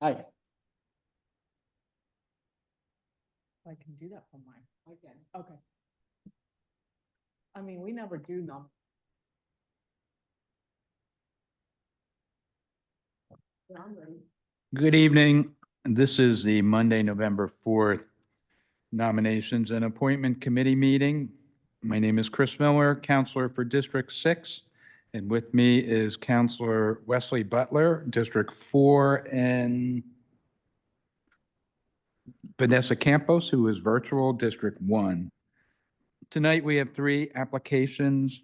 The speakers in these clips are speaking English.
Hi. I can do that from mine. I can. Okay. I mean, we never do nom. Yeah, I'm ready. Good evening. This is the Monday, November 4th nominations and appointment committee meeting. My name is Chris Miller, Counselor for District 6, and with me is Counselor Wesley Butler, District 4, and Vanessa Campos, who is virtual, District 1. Tonight, we have 3 applications,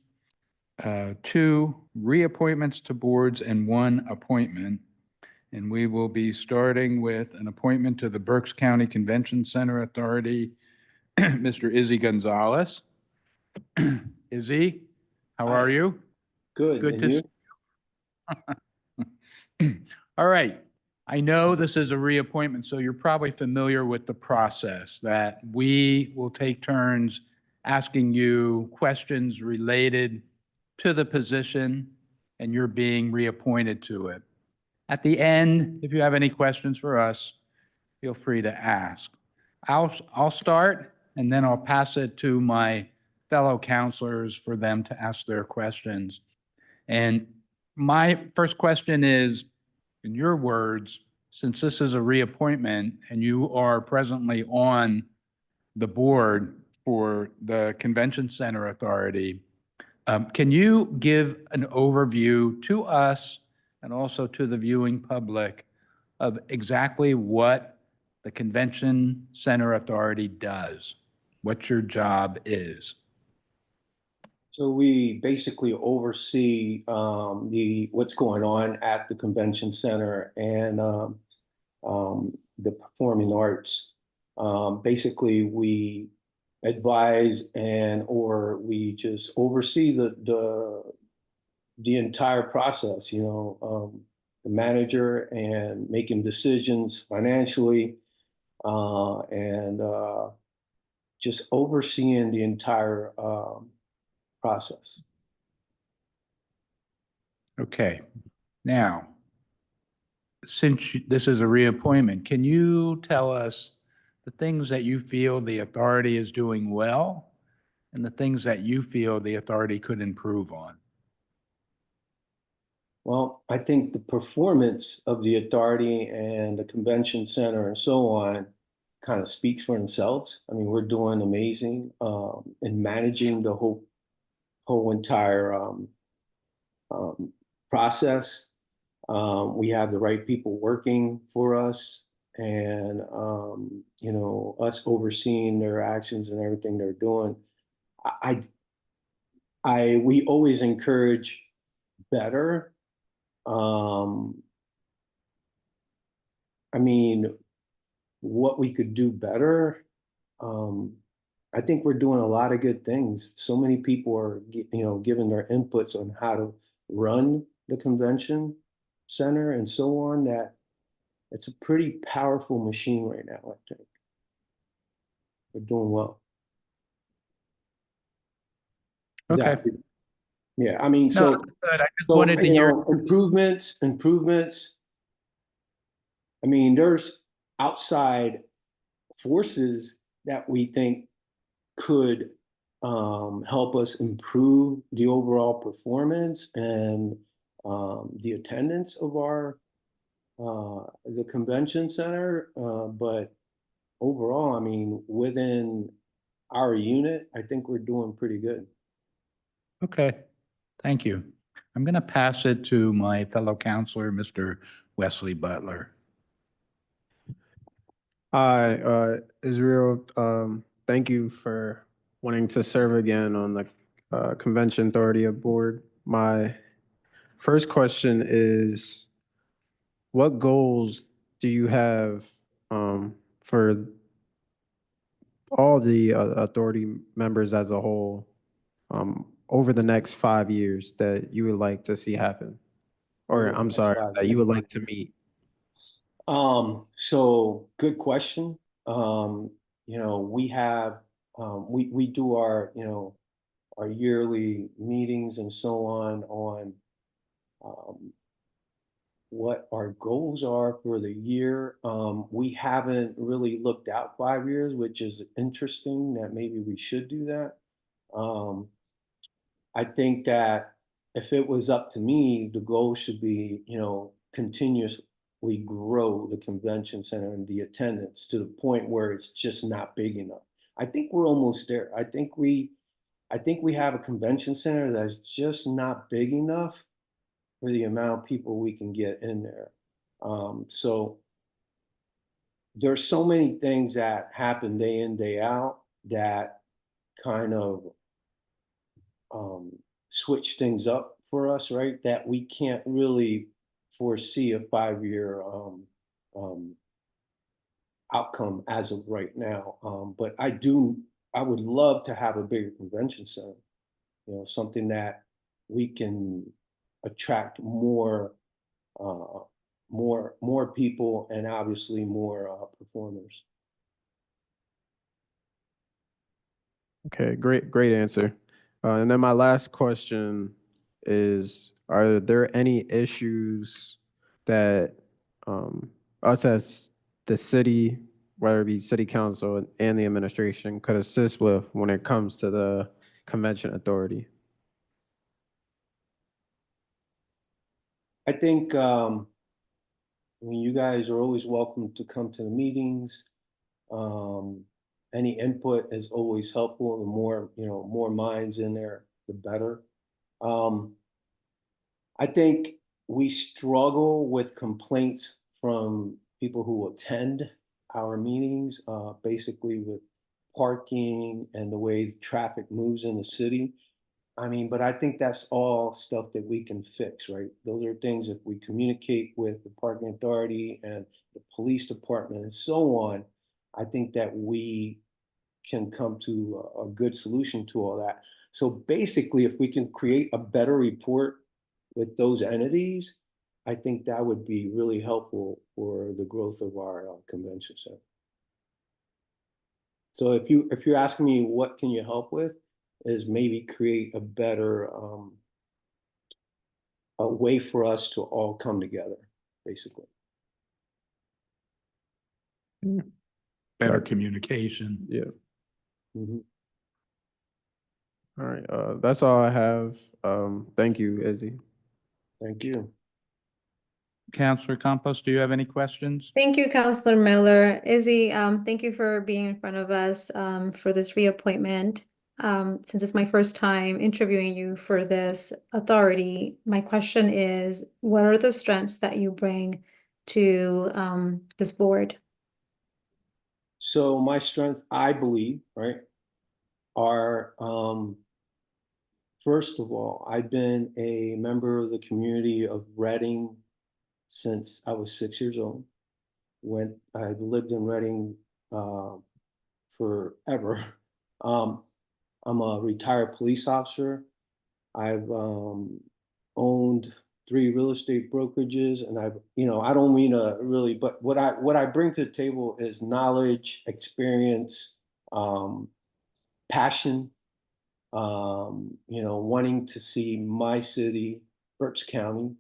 2 reappointments to boards, and 1 appointment. And we will be starting with an appointment to the Berks County Convention Center Authority, Mr. Izzy Gonzalez. Izzy, how are you? Good. Good And to you? see. All right. I know this is a reappointment, so you're probably familiar with the process that we will take turns asking you questions related to the position, and you're being reappointed to it. At the end, if you have any questions for us, feel free to ask. I'll start, and then I'll pass it to my fellow counselors for them to ask their questions. And my first question is, in your words, since this is a reappointment and you are presently on the board for the Convention Center Authority, can you give an overview to us and also to the viewing public of exactly what the Convention Center Authority does, what your job is? So we basically oversee what's going on at the convention center and the performing arts. Basically, we advise or we just oversee the entire process. The manager and making decisions financially, and just overseeing the entire process. Okay. Now, since this is a reappointment, can you tell us the things that you feel the authority is doing well and the things that you feel the authority could improve on? Well, I think the performance of the authority and the convention center and so on kind of speaks for themselves. I mean, we're doing amazing in managing the whole entire process. We have the right people working for us, and us overseeing their actions and everything they're doing. We always encourage better. I mean, what we could do better. I think we're doing a lot of good things. So many people are, giving their inputs on how to run the convention center and so on, that it's a pretty powerful machine right now, I think. We're doing well. Okay. Exactly. Yeah, I mean, No, good. I just wanted to hear. Improvements. I mean, there's outside forces that we think could help us improve the overall performance and the attendance of the convention center. But overall, I mean, within our unit, I think we're doing pretty good. Okay, thank you. I'm going to pass it to my fellow counselor, Mr. Wesley Butler. Hi, Israel. Thank you for wanting to serve again on the Convention Authority Board. My first question is, what goals do you have for all the authority members as a whole over the next 5 years that you would like to see happen? Or I'm sorry, that you would like to meet? So good question. We have we do our our yearly meetings and so on what our goals are for the year. We haven't really looked out 5 years, which is interesting that maybe we should do that. I think that if it was up to me, the goal should be, continuously grow the convention center and the attendance to the point where it's just not big enough. I think we're almost there. I think we have a convention center that's just not big enough for the amount of people we can get in there. So there's so many things that happen day in, day out that kind of switch things up for us, right? That we can't really foresee a 5 year outcome as of right now. But I would love to have a bigger convention center, something that we can attract more people and obviously more performers. Okay, great answer. And then my last question is, are there any issues that us as the city, whether it be city council and the administration, could assist with when it comes to the convention authority? I think you guys are always welcome to come to the meetings. Any input is always helpful. The more minds in there, the better. I think we struggle with complaints from people who attend our meetings, basically with parking and the way traffic moves in the city. But I think that's all stuff that we can fix, right? Those are things if we communicate with the parking authority and the police department and so on, I think that we can come to a good solution to all that. So basically, if we can create a better report with those entities, I think that would be really helpful for the growth of our convention center. So if you're asking me what can you help with, is maybe create a better a way for us to all come together, basically. Better communication. Yeah. Mm-hmm. All right. That's all I have. Thank you, Izzy. Thank you. Councilor Campos, do you have any questions? Thank you, Councilor Miller. Izzy, thank you for being in front of us for this reappointment. Since it's my first time interviewing you for this authority, my question is, what are the strengths that you bring to this board? So my strengths, I believe, right, are first of all, I've been a member of the community of Reading since I was 6 years old. When I lived in Reading forever. I'm a retired police officer. I've owned 3 real estate brokerages, and I don't mean to really, but what I bring to the table is knowledge, experience, passion, wanting to see my city, Berks County,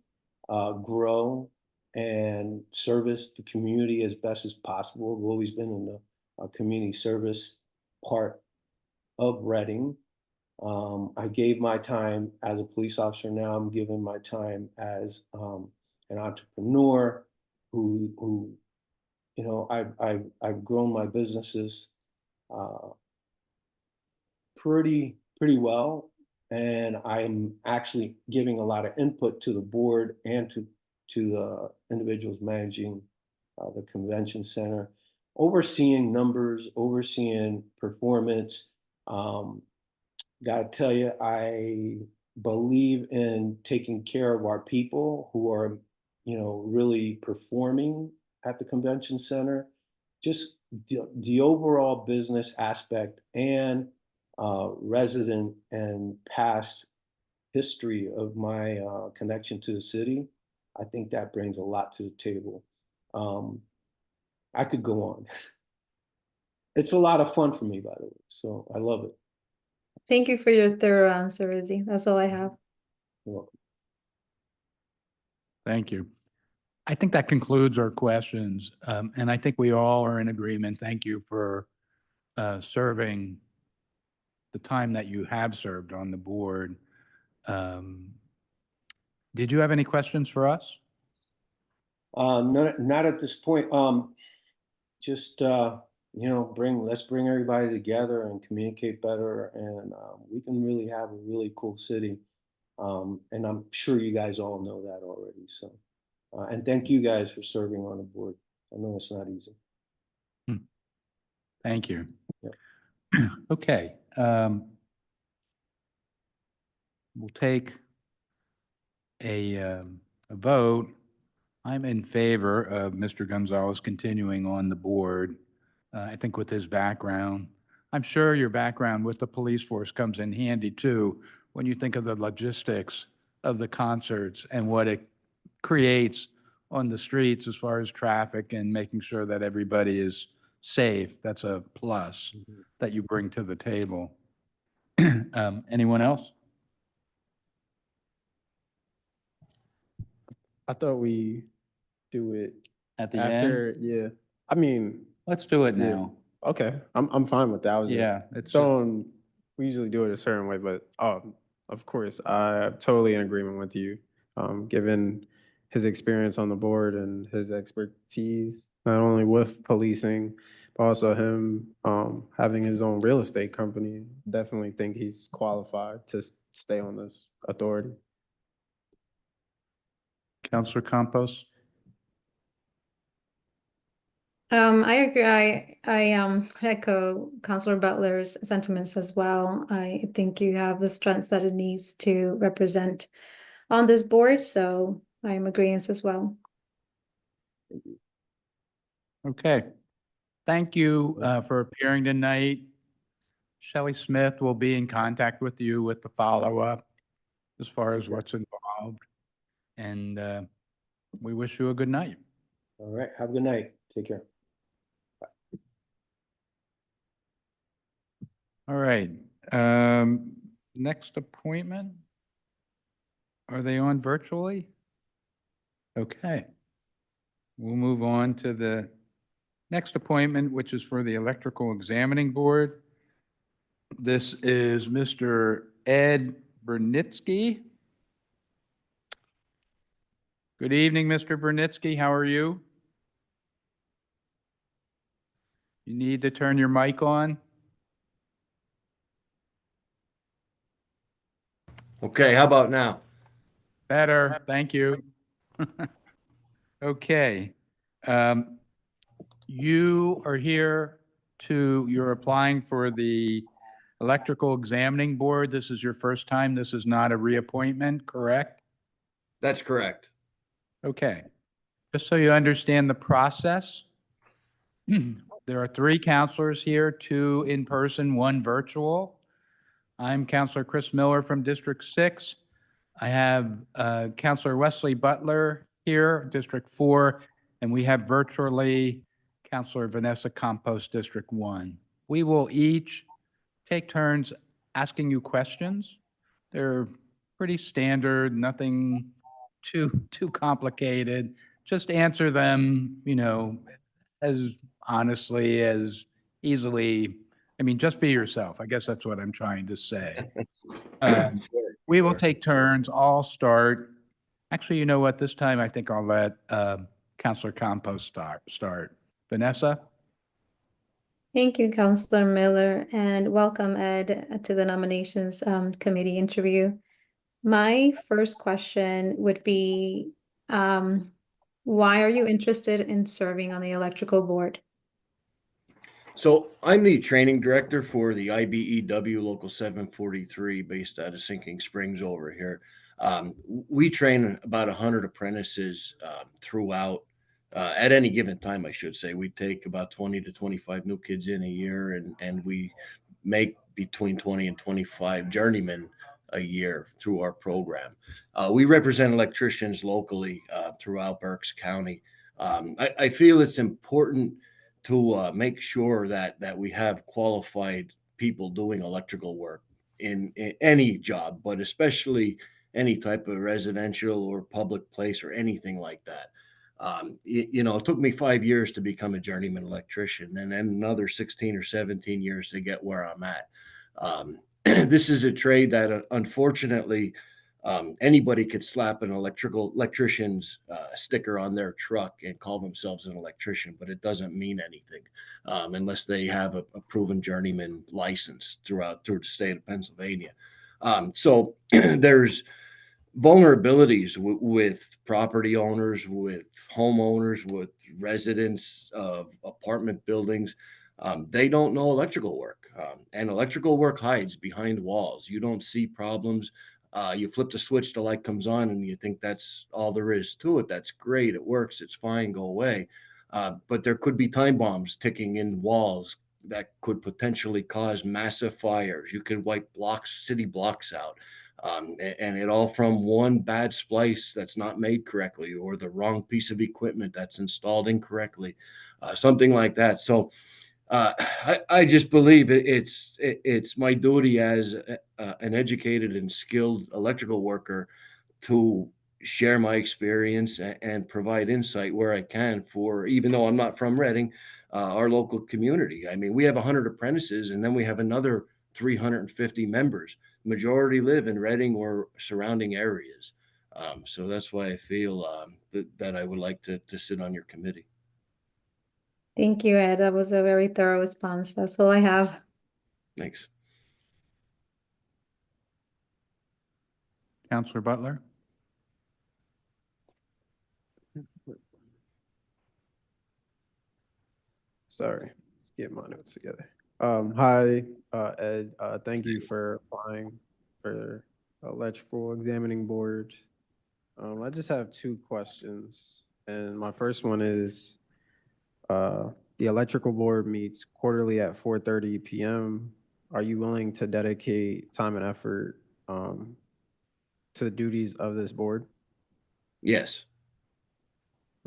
grow and service the community as best as possible. I've always been in the community service part of Reading. I gave my time as a police officer. Now I'm giving my time as an entrepreneur who I've grown my businesses pretty well, and I'm actually giving a lot of input to the board and to the individuals managing the convention center, overseeing numbers, overseeing performance. Gotta tell you, I believe in taking care of our people who are, really performing at the convention center. Just the overall business aspect and resident and past history of my connection to the city, I think that brings a lot to the table. I could go on. It's a lot of fun for me, by the way, so I love it. Thank you for your thorough answer, Izzy. That's all I have. You're welcome. Thank you. I think that concludes our questions. And I think we all are in agreement. Thank you for serving the time that you have served on the board. Did you have any questions for us? Not at this point. Just, let's bring everybody together and communicate better, and we can really have a really cool city. And I'm sure you guys all know that already. So, and thank you guys for serving on the board. I know it's not easy. Thank you. Yeah. Okay. We'll take a vote. I'm in favor of Mr. Gonzalez continuing on the board. I think with his background, I'm sure your background with the police force comes in handy too, when you think of the logistics of the concerts and what it creates on the streets as far as traffic and making sure that everybody is safe. That's a plus that you bring to the table. Anyone else? I thought we do it At the end? after, yeah. I mean, Let's do it yeah. now. Okay, I'm fine with that. I was just Yeah, it's, throwing, we usually do it a certain way, but of course, I'm totally in agreement with you. Given his experience on the board and his expertise, not only with policing, but also him having his own real estate company, definitely think he's qualified to stay on this authority. Counselor Campos? I agree. I echo Councilor Butler's sentiments as well. I think you have the strengths that it needs to represent on this board, so I am agreeing as well. Okay. Thank you for appearing tonight. Shelley Smith will be in contact with you with the follow-up as far as what's involved. And we wish you a good night. All right. Have a good night. Take care. All right. Next appointment? Are they on virtually? Okay. We'll move on to the next appointment, which is for the Electrical Examining Board. This is Mr. Ed Bernitsky. Good evening, Mr. Bernitsky. How are you? You need to turn your mic on. Okay, how about now? Better, thank you. Okay. You are here you're applying for the Electrical Examining Board. This is your first time. This is not a reappointment, correct? That's correct. Okay. Just so you understand the process, there are 3 counselors here, 2 in person, 1 virtual. I'm Counselor Chris Miller from District 6. I have Counselor Wesley Butler here, District 4, and we have virtually Counselor Vanessa Campos, District 1. We will each take turns asking you questions. They're pretty standard, nothing too complicated. Just answer them, as honestly, as easily. I mean, just be yourself. I guess that's what I'm trying to say. We will take turns. I'll start. Actually, you know what? This time I think I'll let Counselor Campos start. Vanessa? Thank you, Councilor Miller, and welcome, Ed, to the nominations committee interview. My first question would be, why are you interested in serving on the electrical board? So I'm the training director for the IBEW Local 743 based out of Sinking Springs over here. We train about 100 apprentices throughout. At any given time, I should say, we take about 20 to 25 new kids in a year, and we make between 20 and 25 journeymen a year through our program. We represent electricians locally throughout Berks County. I feel it's important to make sure that we have qualified people doing electrical work in any job, but especially any type of residential or public place or anything like that. It took me 5 years to become a journeyman electrician, and then another 16 or 17 years to get where I'm at. This is a trade that unfortunately anybody could slap an electrician's sticker on their truck and call themselves an electrician, but it doesn't mean anything unless they have a proven journeyman license through the state of Pennsylvania. So there's vulnerabilities with property owners, with homeowners, with residents of apartment buildings. They don't know electrical work, and electrical work hides behind walls. You don't see problems. You flip the switch, the light comes on, and you think that's all there is to it. That's great. It works. It's fine. Go away. But there could be time bombs ticking in walls that could potentially cause massive fires. You could wipe city blocks out. And it all from one bad splice that's not made correctly, or the wrong piece of equipment that's installed incorrectly, something like that. So I just believe it's my duty as an educated and skilled electrical worker to share my experience and provide insight where I can for, even though I'm not from Reading, our local community. I mean, we have 100 apprentices, and then we have another 350 members. Majority live in Reading or surrounding areas. So that's why I feel that I would like to sit on your committee. Thank you, Ed. That was a very thorough response. That's all I have. Thanks. Counselor Butler? Sorry, get my notes together. Hi, Ed. Thank you for applying for electrical examining board. I just have two questions, and my first one is, the electrical board meets quarterly at 4:30 p.m. Are you willing to dedicate time and effort to the duties of this board? Yes.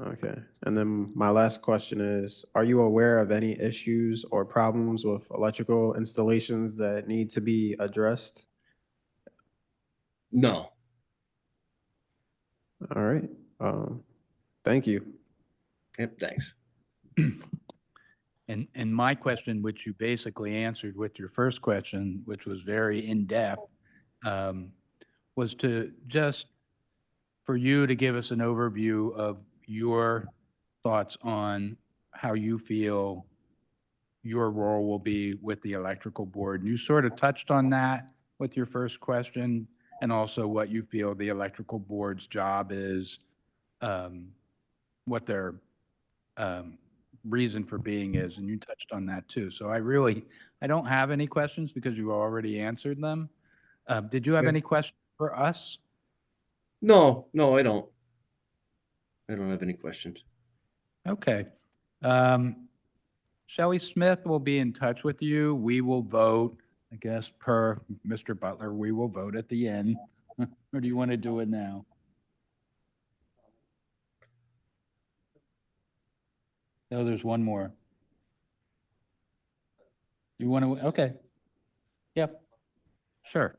Okay. And then my last question is, are you aware of any issues or problems with electrical installations that need to be addressed? No. All right. Thank you. Yep. Thanks. And my question, which you basically answered with your first question, which was very in-depth, was to just for you to give us an overview of your thoughts on how you feel your role will be with the electrical board. And you sort of touched on that with your first question, and also what you feel the electrical board's job is, what their reason for being is, and you touched on that too. So I don't have any questions because you already answered them. Did you have Okay. any questions for us? No, I don't. I don't have any questions. Okay. Shelley Smith will be in touch with you. We will vote, I guess, per Mr. Butler, we will vote at the end. Or do you want to do it now? No, there's one more. You want to, okay. Yep, sure.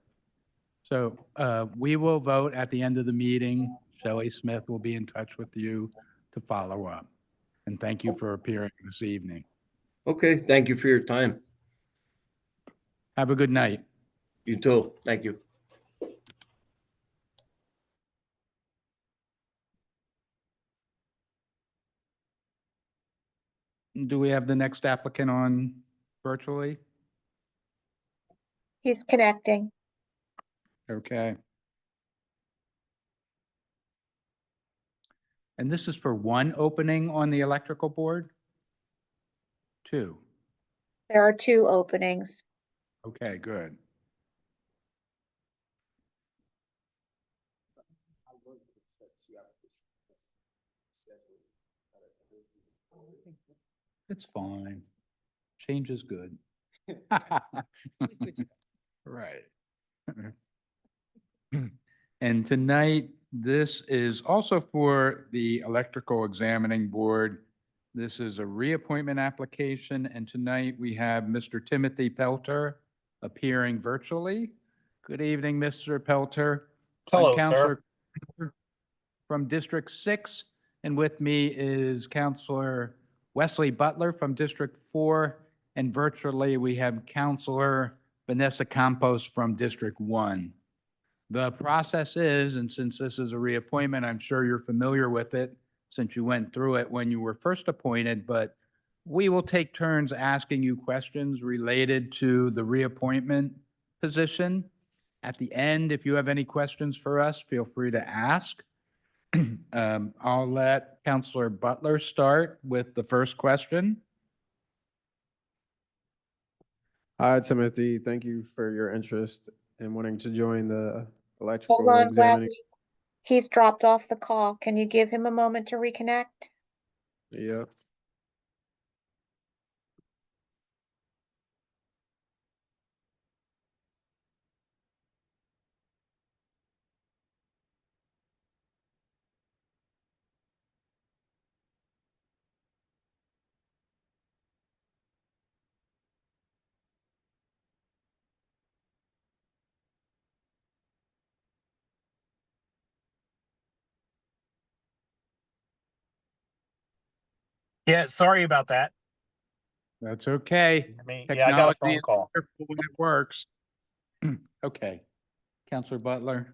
So we will vote at the end of the meeting. Shelley Smith will be in touch with you to follow up. And thank you for appearing this evening. Okay. Thank you for your time. Have a good night. You too. Thank you. Do we have the next applicant on virtually? He's connecting. Okay. And this is for one opening on the electrical board? Two. There are two openings. Okay, good. It's fine. Change is good. Right. And tonight, this is also for the Electrical Examining Board. This is a reappointment application, and tonight we have Mr. Timothy Pelter appearing virtually. Good evening, Mr. Pelter. I'm Hello, sir. Counselor from District 6, And with me is Counselor Wesley Butler from District 4, and virtually we have Counselor Vanessa Campos from District 1. The process is, and since this is a reappointment, I'm sure you're familiar with it since you went through it when you were first appointed, but we will take turns asking you questions related to the reappointment position. At the end, if you have any questions for us, feel free to ask. I'll let Counselor Butler start with the first question. Hi, Timothy. Thank you for your interest in wanting to join the Hold electrical on, examining. Wes. He's dropped off the call. Can you give him a moment to reconnect? Yeah. Yeah, sorry about that. That's okay. I mean, yeah, I got a Technology phone is call. wonderful when it works. Okay. Counselor Butler.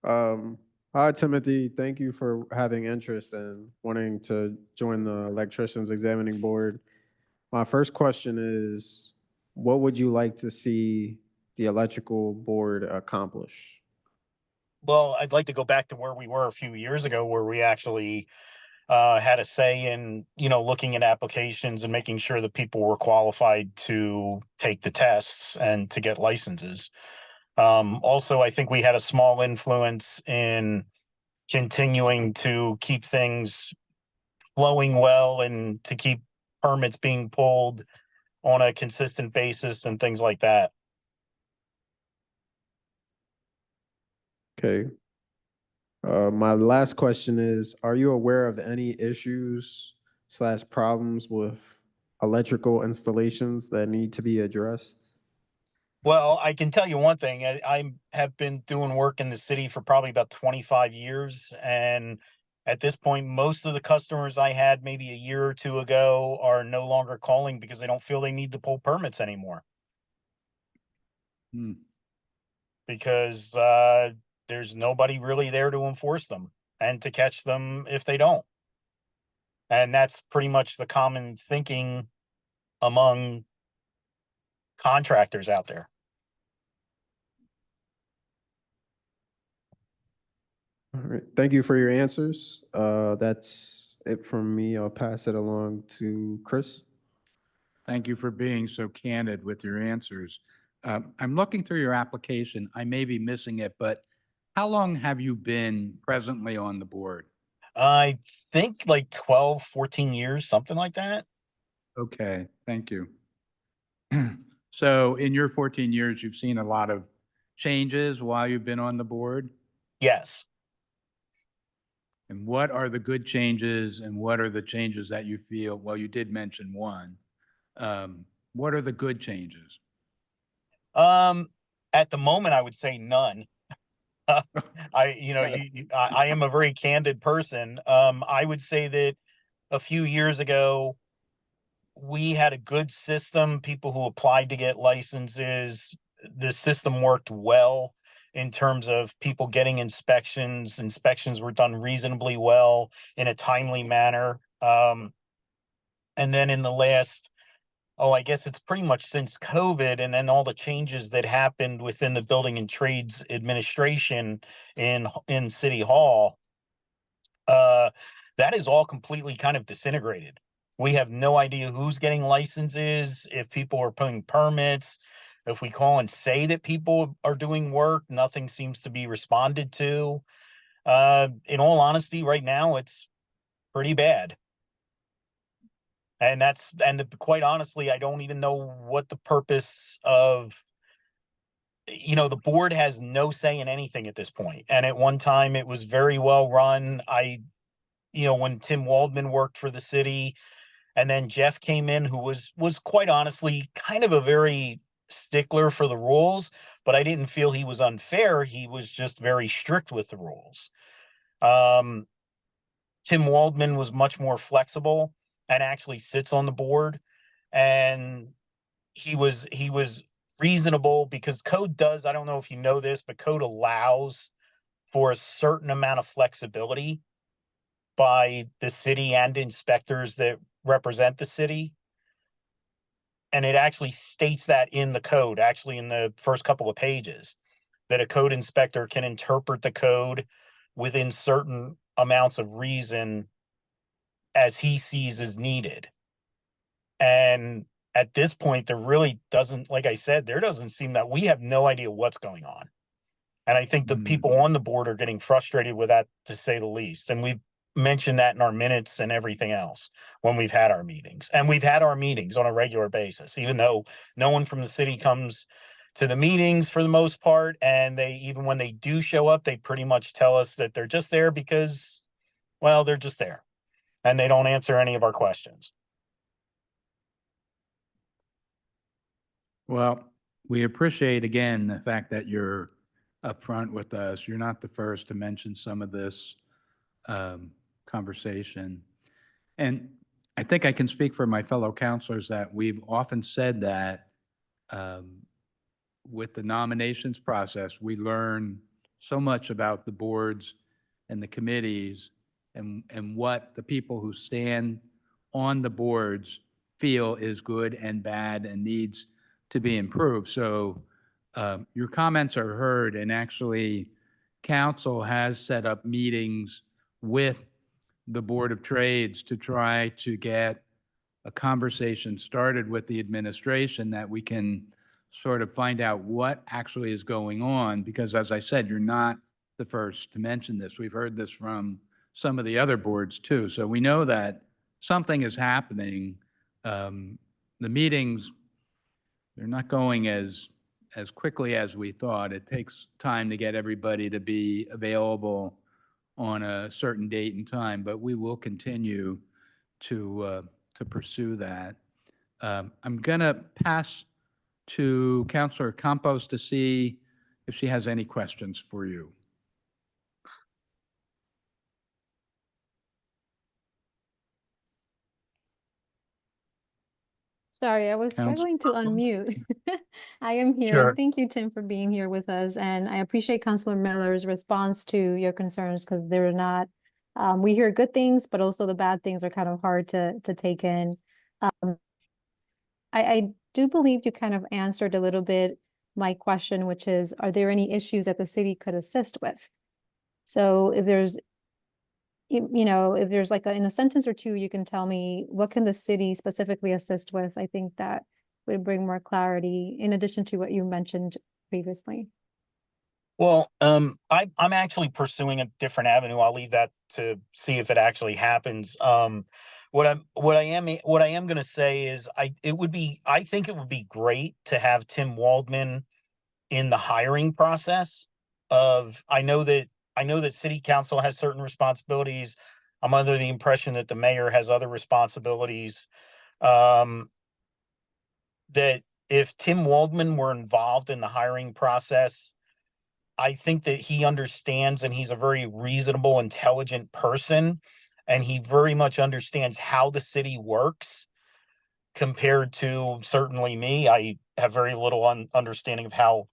Hi, Timothy. Thank you for having interest in wanting to join the electricians examining board. My first question is, what would you like to see the electrical board accomplish? Well, I'd like to go back to where we were a few years ago, where we actually had a say in, looking at applications and making sure that people were qualified to take the tests and to get licenses. Also, I think we had a small influence in continuing to keep things flowing well and to keep permits being pulled on a consistent basis and things like that. Okay. My last question is, are you aware of any issues / problems with electrical installations that need to be addressed? Well, I can tell you one thing. I have been doing work in the city for probably about 25 years. And at this point, most of the customers I had maybe a year or two ago are no longer calling because they don't feel they need to pull permits anymore. Hmm. Because there's nobody really there to enforce them and to catch them if they don't. And that's pretty much the common thinking among contractors out there. All right. Thank you for your answers. That's it from me. I'll pass it along to Chris. Thank you for being so candid with your answers. I'm looking through your application. I may be missing it, but how long have you been presently on the board? I think like 12, 14 years, something like that. Okay, thank you. So in your 14 years, you've seen a lot of changes while you've been on the board? Yes. And what are the good changes and what are the changes that you feel, well, you did mention one. What are the good changes? At the moment, I would say none. I am a very candid person. I would say that a few years ago, we had a good system. People who applied to get licenses, the system worked well in terms of people getting inspections. Inspections were done reasonably well in a timely manner. And then in the last, I guess it's pretty much since COVID and then all the changes that happened within the Building and Trades Administration in City Hall, uh, that is all completely kind of disintegrated. We have no idea who's getting licenses, if people are putting permits. If we call and say that people are doing work, nothing seems to be responded to. In all honesty, right now, it's pretty bad. And quite honestly, I don't even know what the purpose of, the board has no say in anything at this point. And at one time it was very well run. When Tim Waldman worked for the city and then Jeff came in, who was quite honestly kind of a very stickler for the rules, but I didn't feel he was unfair. He was just very strict with the rules. Tim Waldman was much more flexible and actually sits on the board. And he was reasonable because code does, I don't know if you know this, but code allows for a certain amount of flexibility by the city and inspectors that represent the city. And it actually states that in the code, actually in the first couple of pages, that a code inspector can interpret the code within certain amounts of reason as he sees as needed. And at this point, there really doesn't, like I said, there doesn't seem that we have no idea what's going on. And I think the people on the board are getting frustrated with that, to say the least. And we've mentioned that in our minutes and everything else when we've had our meetings. And we've had our meetings on a regular basis, even though no one from the city comes to the meetings for the most part. And they, even when they do show up, they pretty much tell us that they're just there because, well, they're just there. And they don't answer any of our questions. Well, we appreciate again the fact that you're upfront with us. You're not the first to mention some of this conversation. And I think I can speak for my fellow counselors that we've often said that with the nominations process, we learn so much about the boards and the committees and what the people who stand on the boards feel is good and bad and needs to be improved. So your comments are heard, and actually council has set up meetings with the Board of Trades to try to get a conversation started with the administration that we can sort of find out what actually is going on, because as I said, you're not the first to mention this. We've heard this from some of the other boards too. So we know that something is happening. The meetings, they're not going as quickly as we thought. It takes time to get everybody to be available on a certain date and time, but we will continue to pursue that. I'm going to pass to Councilor Campos to see if she has any questions for you. Sorry, I was struggling to unmute. I am here. Sure. Thank you, Tim, for being here with us. And I appreciate Councilor Miller's response to your concerns, because they're not, we hear good things, but also the bad things are kind of hard to take in. I do believe you kind of answered a little bit my question, which is, are there any issues that the city could assist with? So if there's, you know, if there's like in a sentence or two, you can tell me what can the city specifically assist with? I think that would bring more clarity in addition to what you mentioned previously. Well, I'm actually pursuing a different avenue. I'll leave that to see if it actually happens. What I am going to say is I think it would be great to have Tim Waldman in the hiring process of, I know that city council has certain responsibilities. I'm under the impression that the mayor has other responsibilities. That if Tim Waldman were involved in the hiring process, I think that he understands, and he's a very reasonable, intelligent person, and he very much understands how the city works compared to certainly me. I have very little understanding of how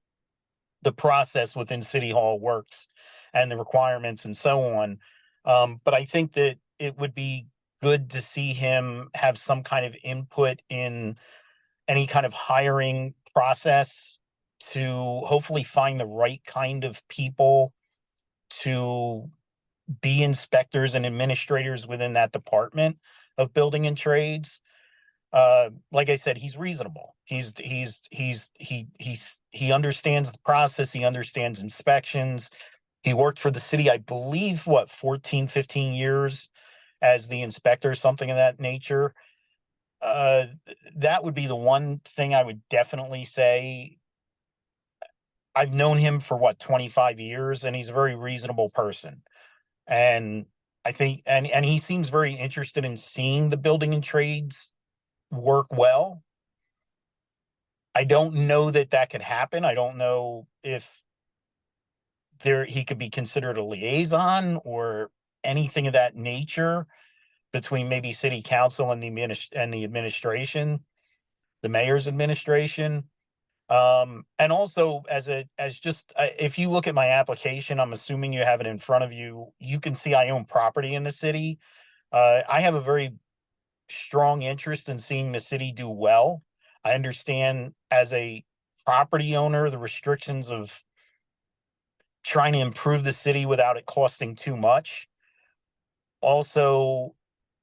the process within City Hall works and the requirements and so on. But I think that it would be good to see him have some kind of input in any kind of hiring process to hopefully find the right kind of people to be inspectors and administrators within that department of building and trades. Like I said, he's reasonable. He understands the process. He understands inspections. He worked for the city, I believe, 14, 15 years as the inspector, something of that nature. That would be the one thing I would definitely say. I've known him for 25 years, and he's a very reasonable person. And I think, and he seems very interested in seeing the building and trades work well. I don't know that could happen. I don't know if he could be considered a liaison, or anything of that nature between maybe city council and the administration, the mayor's administration. And also if you look at my application, I'm assuming you have it in front of you, you can see I own property in the city. I have a very strong interest in seeing the city do well. I understand as a property owner, the restrictions of trying to improve the city without it costing too much. Also,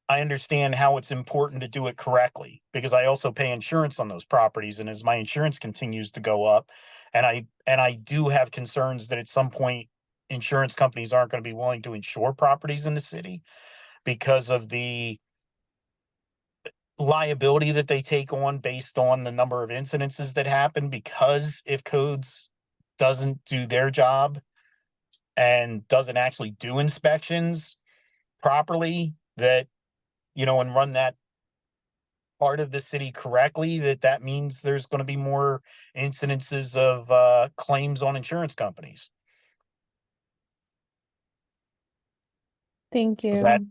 I understand how it's important to do it correctly because I also pay insurance on those properties. And as my insurance continues to go up, and I do have concerns that at some point insurance companies aren't going to be willing to insure properties in the city because of the liability that they take on based on the number of incidences that happen, because if codes doesn't do their job and doesn't actually do inspections properly, that, and run that part of the city correctly, that means there's going to be more incidences of claims on insurance companies. Thank Was that- you.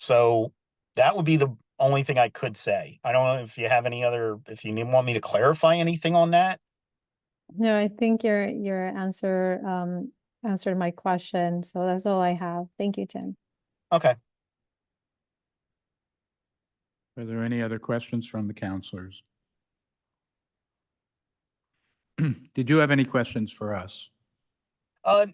So that would be the only thing I could say. I don't know if you have if you want me to clarify anything on that. No, I think your answer answered my question. So that's all I have. Thank you, Tim. Okay. Are there any other questions from the counselors? Did you have any questions for us?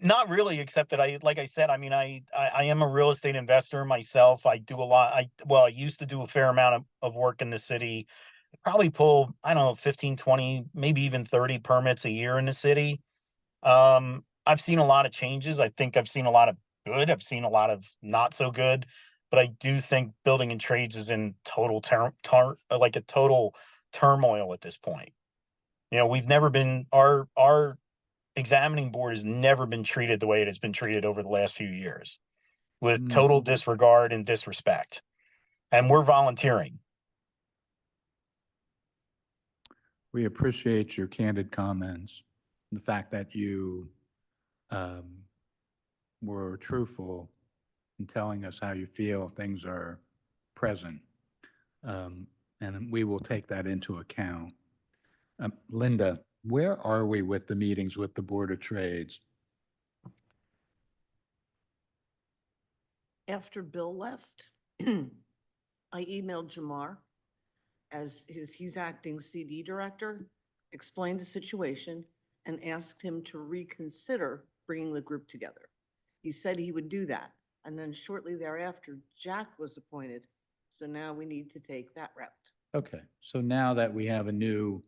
Not really, except that like I said, I mean, I am a real estate investor myself. I do a lot. I used to do a fair amount of work in the city. Probably pull, I don't know, 15, 20, maybe even 30 permits a year in the city. I've seen a lot of changes. I think I've seen a lot of good. I've seen a lot of not so good, but I do think building and trades is in total like a total turmoil at this point. We've never been, our examining board has never been treated the way it has been treated over the last few years, with total disregard and disrespect. And we're volunteering. We appreciate your candid comments, the fact that you were truthful in telling us how you feel things are present. And we will take that into account. Linda, where are we with the meetings with the Board of Trades? After Bill left, I emailed Jamar as he's acting CD director, explained the situation and asked him to reconsider bringing the group together. He said he would do that. And then shortly thereafter, Jack was appointed. So now we need to take that route. Okay, so now that we have a new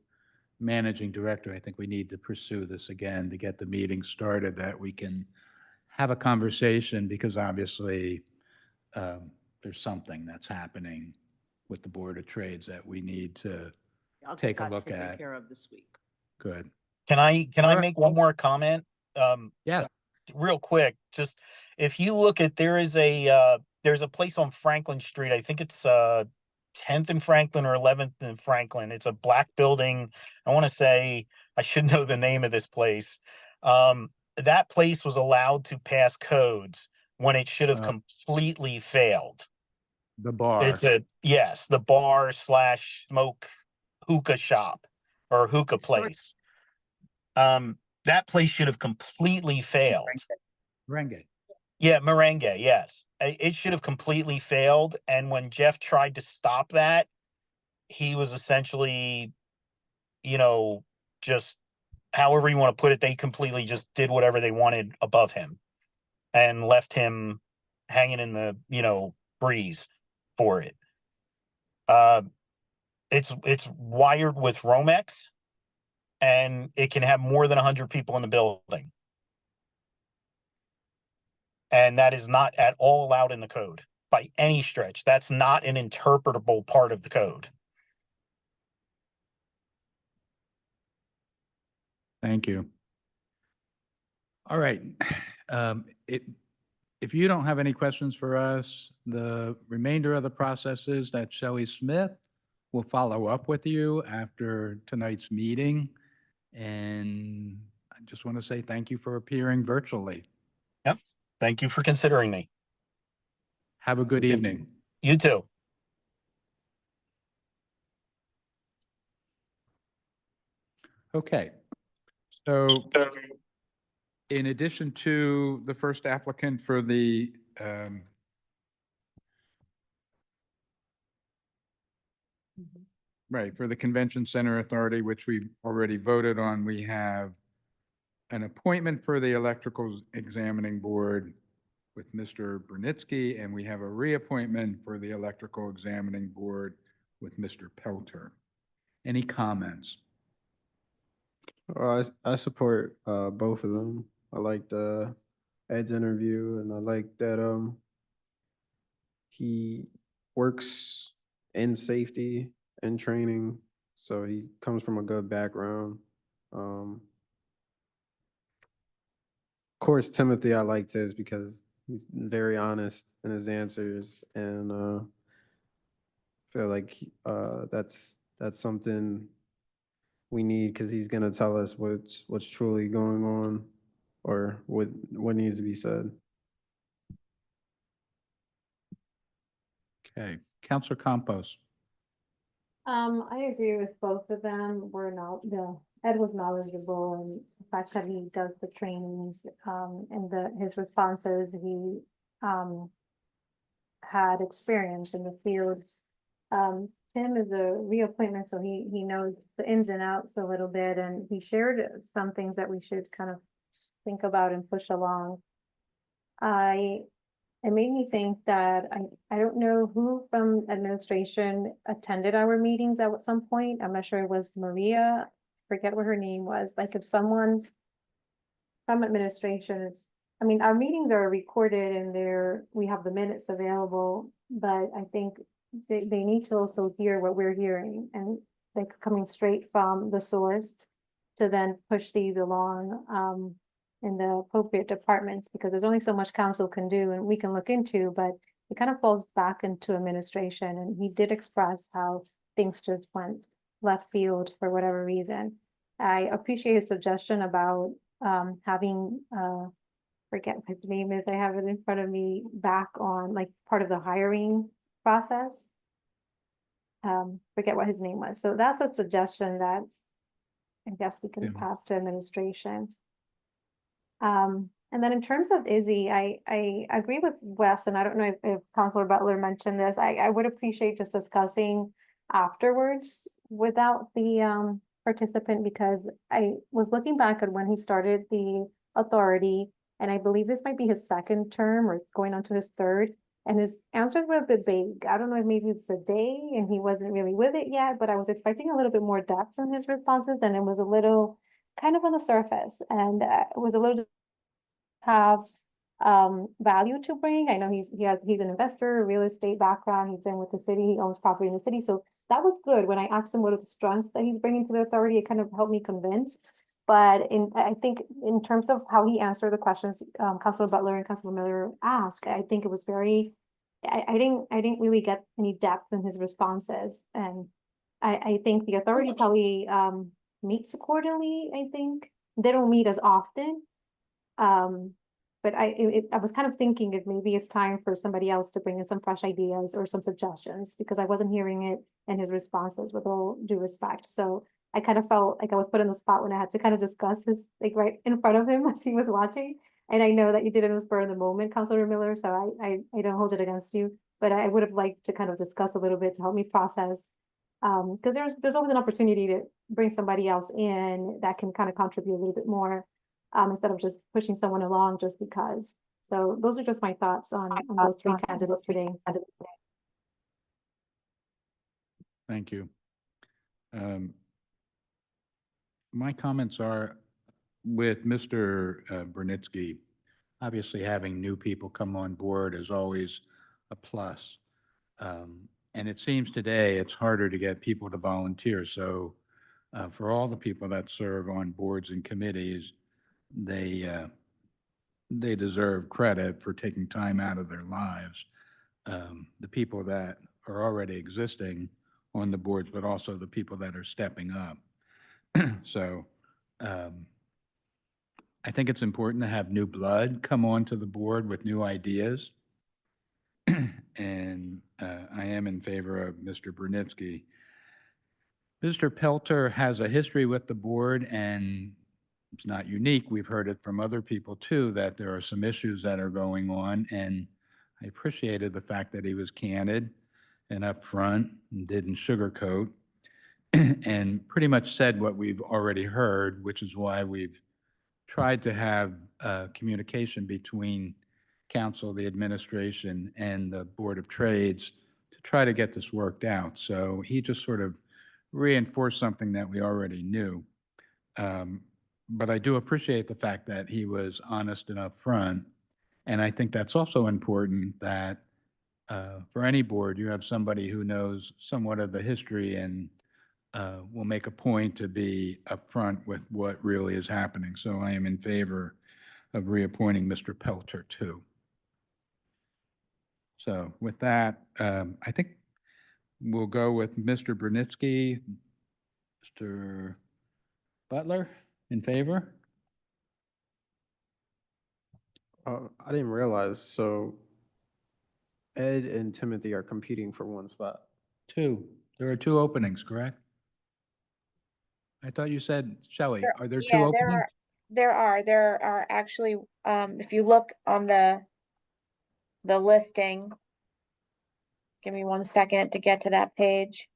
managing director, I think we need to pursue this again to get the meeting started, that we can have a conversation, because obviously there's something that's happening with the Board of Trades that we need to I'll get take a that look taken at. care of this week. Good. Can I All right. make one more comment? Yeah. Real quick, just if you look at, there's a place on Franklin Street. I think it's 10th and Franklin or 11th and Franklin. It's a black building. I want to say, I should know the name of this place. That place was allowed to pass codes when it should have completely failed. The bar. Yes, the bar / smoke hookah shop or hookah place. That place should have completely failed. Renge. Yeah, merengue, yes. It should have completely failed. And when Jeff tried to stop that, he was essentially, just however you want to put it, they completely just did whatever they wanted above him and left him hanging in the, breeze for it. It's wired with Romex, and it can have more than 100 people in the building. And that is not at all allowed in the code by any stretch. That's not an interpretable part of the code. Thank you. All right. If you don't have any questions for us, the remainder of the process is that Shelley Smith will follow up with you after tonight's meeting. And I just want to say thank you for appearing virtually. Thank you for considering me. Have a good evening. You too. Okay. So in addition to the first applicant for the right, for the Convention Center Authority, which we already voted on, we have an appointment for the Electrical Examining Board with Mr. Brunitsky, and we have a reappointment for the Electrical Examining Board with Mr. Pelter. Any comments? I support both of them. I liked Ed's interview, and I like that he works in safety and training, so he comes from a good background. Of course, Timothy I liked his because he's very honest in his answers, and feel like that's something we need because he's gonna tell us what's truly going on or what needs to be said. Okay, Counselor Campos. I agree with both of them. Ed was knowledgeable, and the fact that he does the trainings, and his responses, he, had experience in the field. Tim is a reappointment, so he knows the ins and outs a little bit, and he shared some things that we should kind of think about and push along. It made me think that I don't know who from administration attended our meetings at some point. I'm not sure it was Maria, forget what her name was. Like if someone from administration, I mean, our meetings are recorded and we have the minutes available, but I think they need to also hear what we're hearing and like coming straight from the source to then push these along, in the appropriate departments, because there's only so much council can do and we can look into, but it kind of falls back into administration. And he did express how things just went left field for whatever reason. I appreciate his suggestion about having forget what his name is, I have it in front of me, back on like part of the hiring process. Forget what his name was. So that's a suggestion that I guess we can Yeah. pass to administration. And then in terms of Izzy, I agree with Wes, and I don't know if Councilor Butler mentioned this. I would appreciate just discussing afterwards without the participant, because I was looking back at when he started the authority, and I believe this might be his second term or going on to his third. And his answers were a bit vague. I don't know if maybe it's a day and he wasn't really with it yet, but I was expecting a little bit more depth in his responses, and it was a little kind of on the surface, and it was a little have value to bring. I know he's an investor, real estate background, he's been with the city, he owns property in the city, so that was good. When I asked him what are the strengths that he's bringing to the authority, it kind of helped me convince. But I think in terms of how he answered the questions Councilor Butler and Councilor Miller asked, I think it was very, I didn't really get any depth in his responses. And I think the authority probably meets quarterly. I think they don't meet as often. But I was kind of thinking if maybe it's time for somebody else to bring in some fresh ideas or some suggestions, because I wasn't hearing it in his responses, with all due respect. So I kind of felt like I was put in the spot when I had to kind of discuss his, like right in front of him as he was watching. And I know that you did it in the spur of the moment, Councilor Miller, so I don't hold it against you, but I would have liked to kind of discuss a little bit to help me process. Because there's always an opportunity to bring somebody else in that can kind of contribute a little bit more, instead of just pushing someone along just because. So those are just my thoughts on those three candidates today. Thank you. My comments are with Mr. Brunitsky. Obviously, having new people come on board is always a plus. And it seems today it's harder to get people to volunteer. So for all the people that serve on boards and committees, they deserve credit for taking time out of their lives. The people that are already existing on the boards, but also the people that are stepping up. So I think it's important to have new blood come onto the board with new ideas. And I am in favor of Mr. Brunitsky. Mr. Pelter has a history with the board, and it's not unique. We've heard it from other people too, that there are some issues that are going on. And I appreciated the fact that he was candid and upfront and didn't sugarcoat and pretty much said what we've already heard, which is why we've tried to have communication between council, the administration, and the Board of Trades to try to get this worked out. So he just sort of reinforced something that we already knew. But I do appreciate the fact that he was honest and upfront. And I think that's also important that for any board, you have somebody who knows somewhat of the history and will make a point to be upfront with what really is happening. So I am in favor of reappointing Mr. Pelter too. So with that, I think we'll go with Mr. Brunitsky. Mr. Butler, in favor? I didn't realize, so Ed and Timothy are competing for one spot. Two. There are two openings, correct? I thought you said, Shelley, There- are there two Yeah, openings? there are actually, if you look on the listing, give me 1 second to get to that page.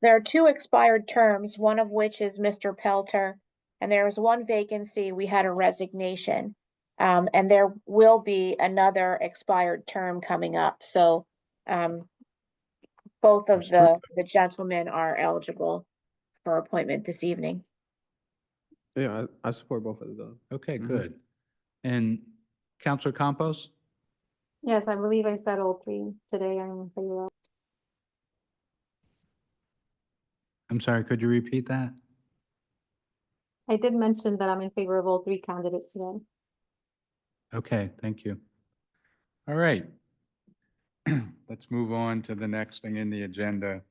There are 2 expired terms, one of which is Mr. Pelter, and there was 1 vacancy, we had a resignation. And there will be another expired term coming up, so, both of the gentlemen are eligible for appointment this evening. Yeah, I support both of them. Okay, Mhm. good. And Counselor Campos? Yes, I believe I said all three today. I'm in favor. I'm sorry, could you repeat that? I did mention that I'm in favor of all three candidates today. Okay, thank you. All right. Let's move on to the next thing in the agenda.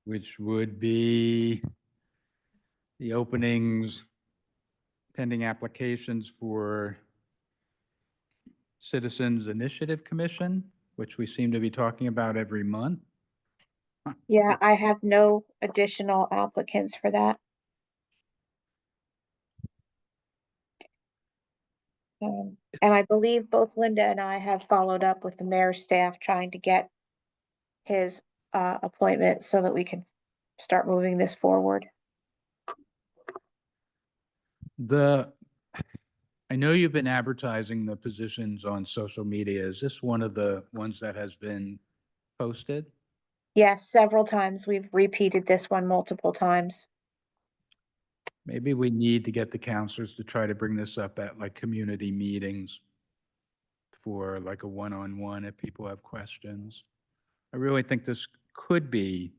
Which would be the openings, pending applications for Citizens Initiative Commission, which we seem to be talking about every month. Yeah, I have no additional applicants for that. And I believe both Linda and I have followed up with the mayor's staff trying to get his appointment so that we can start moving this forward. I know you've been advertising the positions on social media. Is this one of the ones that has been posted? Yes, several times. We've repeated this one multiple times. Maybe we need to get the counselors to try to bring this up at like community meetings for like a one-on-one if people have questions. I really think this could be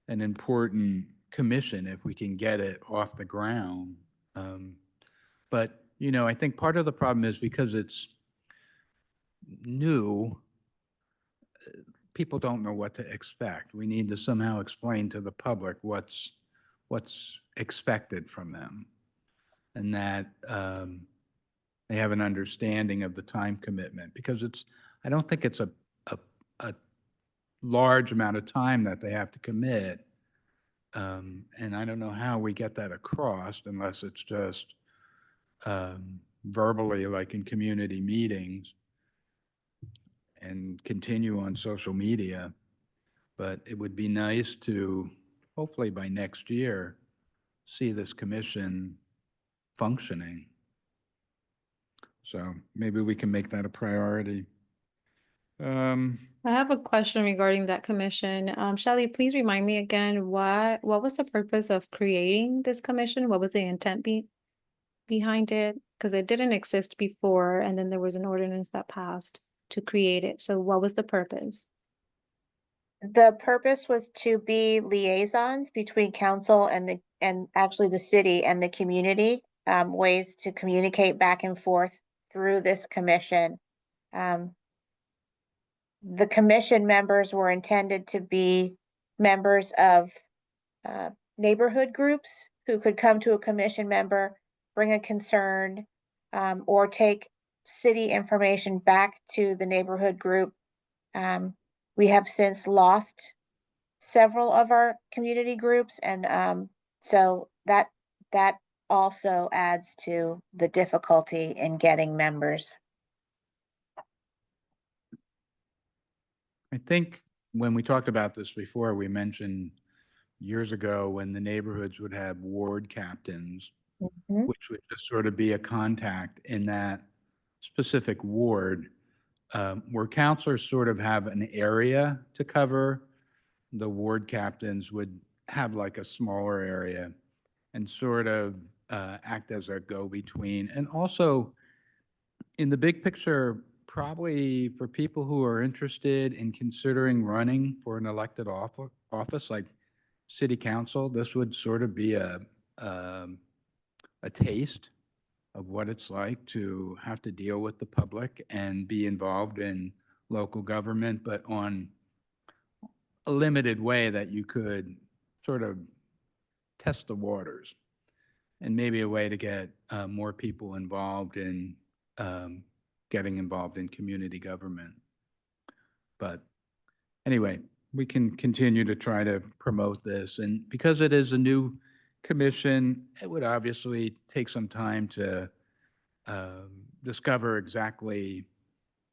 an important commission if we can get it off the ground. But, you know, I think part of the problem is because it's new, people don't know what to expect. We need to somehow explain to the public what's expected from them, and that they have an understanding of the time commitment, because I don't think it's a large amount of time that they have to commit. And I don't know how we get that across unless it's just verbally, like in community meetings, and continue on social media. But it would be nice to, hopefully by next year, see this commission functioning. So maybe we can make that a priority. I have a question regarding that commission. Shelley, please remind me again, what was the purpose of creating this commission? What was the intent behind it? Because it didn't exist before, and then there was an ordinance that passed to create it. So what was the purpose? The purpose was to be liaisons between council and actually the city and the community, ways to communicate back and forth through this commission. The commission members were intended to be members of neighborhood groups who could come to a commission member, bring a concern, or take city information back to the neighborhood group. We have since lost several of our community groups, and so that also adds to the difficulty in getting members. I think when we talked about this before, we mentioned years ago when the neighborhoods would have ward captains, Mhm. which would just sort of be a contact in that specific ward, where counselors sort of have an area to cover. The ward captains would have like a smaller area and sort of act as a go-between. And also, in the big picture, probably for people who are interested in considering running for an elected office like city council, this would sort of be a taste of what it's like to have to deal with the public and be involved in local government, but on a limited way that you could sort of test the waters, and maybe a way to get more people involved in getting involved in community government. But anyway, we can continue to try to promote this. And because it is a new commission, it would obviously take some time to discover exactly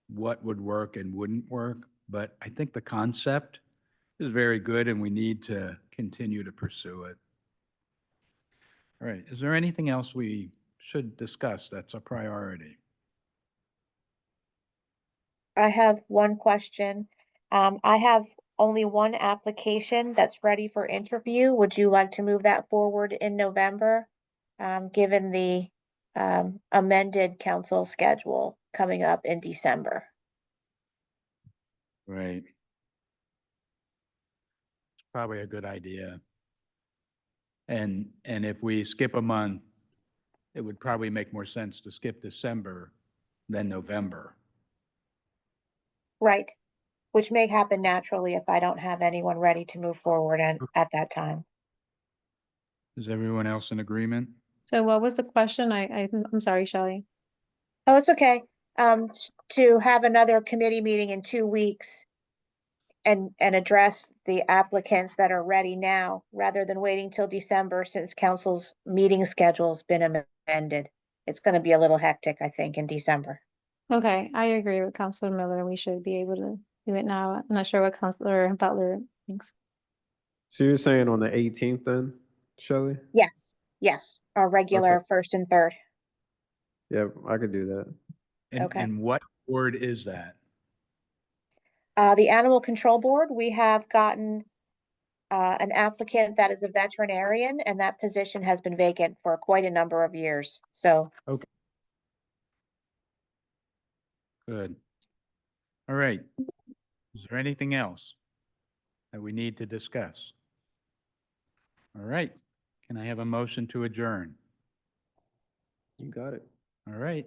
what would work and wouldn't work. But I think the concept is very good and we need to continue to pursue it. All right, is there anything else we should discuss that's a priority? I have one question. I have only one application that's ready for interview. Would you like to move that forward in November? Given the amended council schedule coming up in December? Right. It's probably a good idea. And if we skip a month, it would probably make more sense to skip December than November. Right, which may happen naturally if I don't have anyone ready to move forward at that time. Is everyone else in agreement? So what was the question? I'm sorry, Shelley. Oh, it's okay. To have another committee meeting in 2 weeks and address the applicants that are ready now, rather than waiting till December, since council's meeting schedule's been amended. It's gonna be a little hectic, I think, in December. Okay, I agree with Councilor Miller. We should be able to do it now. I'm not sure what Councilor Butler thinks. So you're saying on the 18th then, Shelley? Yes, our regular first and third. Yeah, I could do that. Okay. And what word is that? The Animal Control Board, we have gotten an applicant that is a veterinarian, and that position has been vacant for quite a number of years, so. Okay. Good. All right. Is there anything else that we need to discuss? All right. Can I have a motion to adjourn? You got it. All right.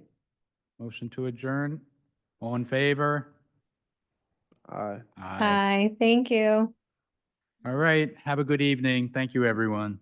Motion to adjourn. All in favor? Aye. Aye. Hi, thank you. All right. Have a good evening. Thank you, everyone.